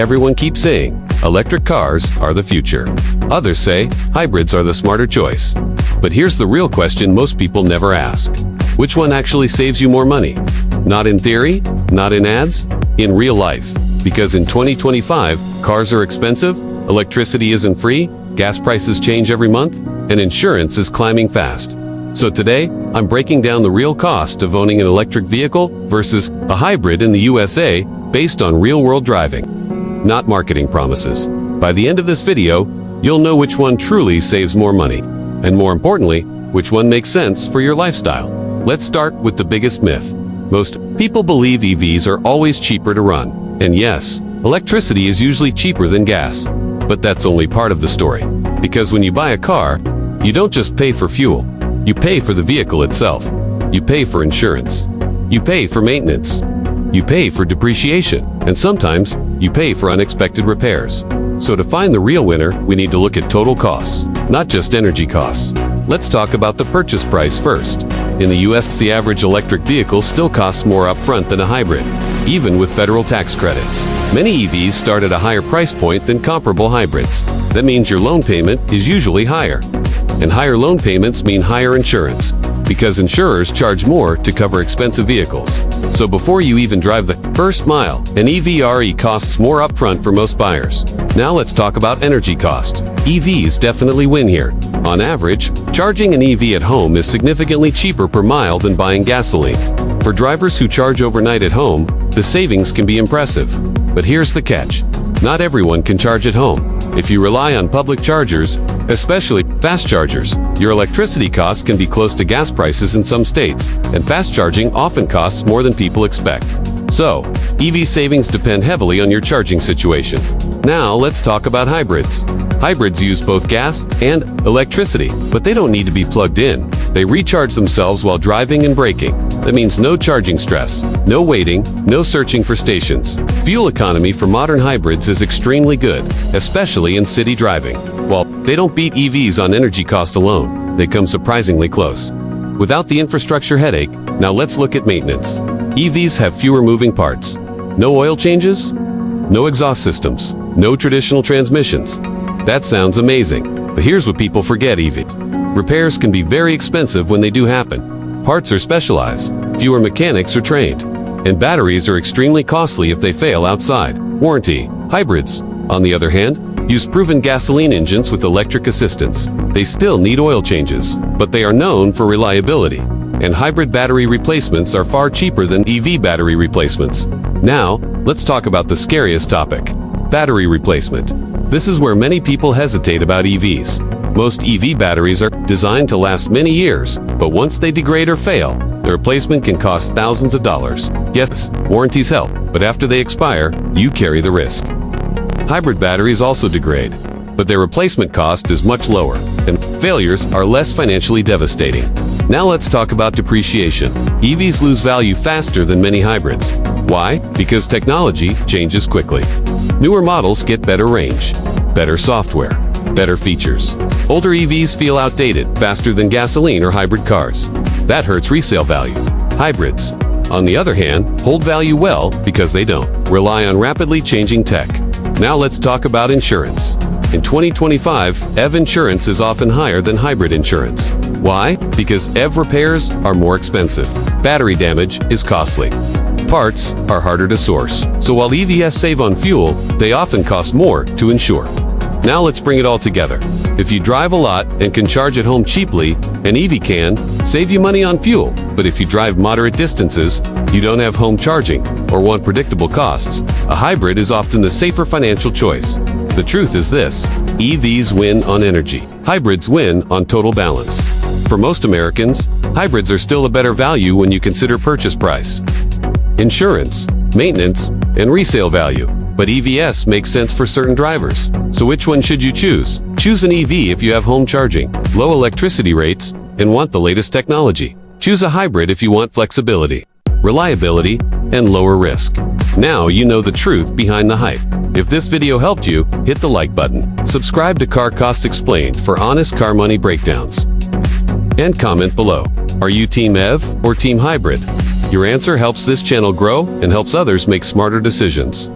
Everyone keeps saying, electric cars are the future. Others say, hybrids are the smarter choice. But here's the real question most people never ask. Which one actually saves you more money? Not in theory, not in ads, in real life. Because in 2025, cars are expensive, electricity isn't free, gas prices change every month, and insurance is climbing fast. So today, I'm breaking down the real cost of owning an electric vehicle versus a hybrid in the USA based on real-world driving, not marketing promises. By the end of this video, you'll know which one truly saves more money, and more importantly, which one makes sense for your lifestyle. Let's start with the biggest myth. Most people believe EVs are always cheaper to run. And yes, electricity is usually cheaper than gas. But that's only part of the story. Because when you buy a car, you don't just pay for fuel. You pay for the vehicle itself. You pay for insurance. You pay for maintenance. You pay for depreciation. And sometimes, you pay for unexpected repairs. So to find the real winner, we need to look at total costs, not just energy costs. Let's talk about the purchase price first. In the US, the average electric vehicle still costs more upfront than a hybrid, even with federal tax credits. Many EVs start at a higher price point than comparable hybrids. That means your loan payment is usually higher. And higher loan payments mean higher insurance, because insurers charge more to cover expensive vehicles. So before you even drive the first mile, an EV costs more upfront for most buyers. Now let's talk about energy cost. EVs definitely win here. On average, charging an EV at home is significantly cheaper per mile than buying gasoline. For drivers who charge overnight at home, the savings can be impressive. But here's the catch. Not everyone can charge at home. If you rely on public chargers, especially fast chargers, your electricity costs can be close to gas prices in some states, and fast charging often costs more than people expect. So, EV savings depend heavily on your charging situation. Now, let's talk about hybrids. Hybrids use both gas and electricity, but they don't need to be plugged in. They recharge themselves while driving and braking. That means no charging stress, no waiting, no searching for stations. Fuel economy for modern hybrids is extremely good, especially in city driving. While they don't beat EVs on energy cost alone, they come surprisingly close. Without the infrastructure headache, now let's look at maintenance. EVs have fewer moving parts. No oil changes, no exhaust systems, no traditional transmissions. That sounds amazing, but here's what people forget EV. Repairs can be very expensive when they do happen. Parts are specialized, fewer mechanics are trained, and batteries are extremely costly if they fail outside warranty. Hybrids, on the other hand, use proven gasoline engines with electric assistance. They still need oil changes, but they are known for reliability. And hybrid battery replacements are far cheaper than EV battery replacements. Now, let's talk about the scariest topic, battery replacement. This is where many people hesitate about EVs. Most EV batteries are designed to last many years, but once they degrade or fail, the replacement can cost thousands of dollars. Yes, warranties help, but after they expire, you carry the risk. Hybrid batteries also degrade, but their replacement cost is much lower, and failures are less financially devastating. Now let's talk about depreciation. EVs lose value faster than many hybrids. Why? Because technology changes quickly. Newer models get better range, better software, better features. Older EVs feel outdated faster than gasoline or hybrid cars. That hurts resale value. Hybrids, on the other hand, hold value well because they don't rely on rapidly changing tech. Now let's talk about insurance. In 2025, EV insurance is often higher than hybrid insurance. Why? Because EV repairs are more expensive. Battery damage is costly. Parts are harder to source. So while EVs save on fuel, they often cost more to insure. Now let's bring it all together. If you drive a lot and can charge at home cheaply, an EV can save you money on fuel. But if you drive moderate distances, you don't have home charging, or want predictable costs, a hybrid is often the safer financial choice. The truth is this: EVs win on energy. Hybrids win on total balance. For most Americans, hybrids are still a better value when you consider purchase price, insurance, maintenance, and resale value. But EVs make sense for certain drivers. So which one should you choose? Choose an EV if you have home charging, low electricity rates, and want the latest technology. Choose a hybrid if you want flexibility, reliability, and lower risk. Now you know the truth behind the hype. If this video helped you, hit the like button. Subscribe to Car Cost Explained for honest car money breakdowns. And comment below. Are you Team EV or Team Hybrid? Your answer helps this channel grow and helps others make smarter decisions.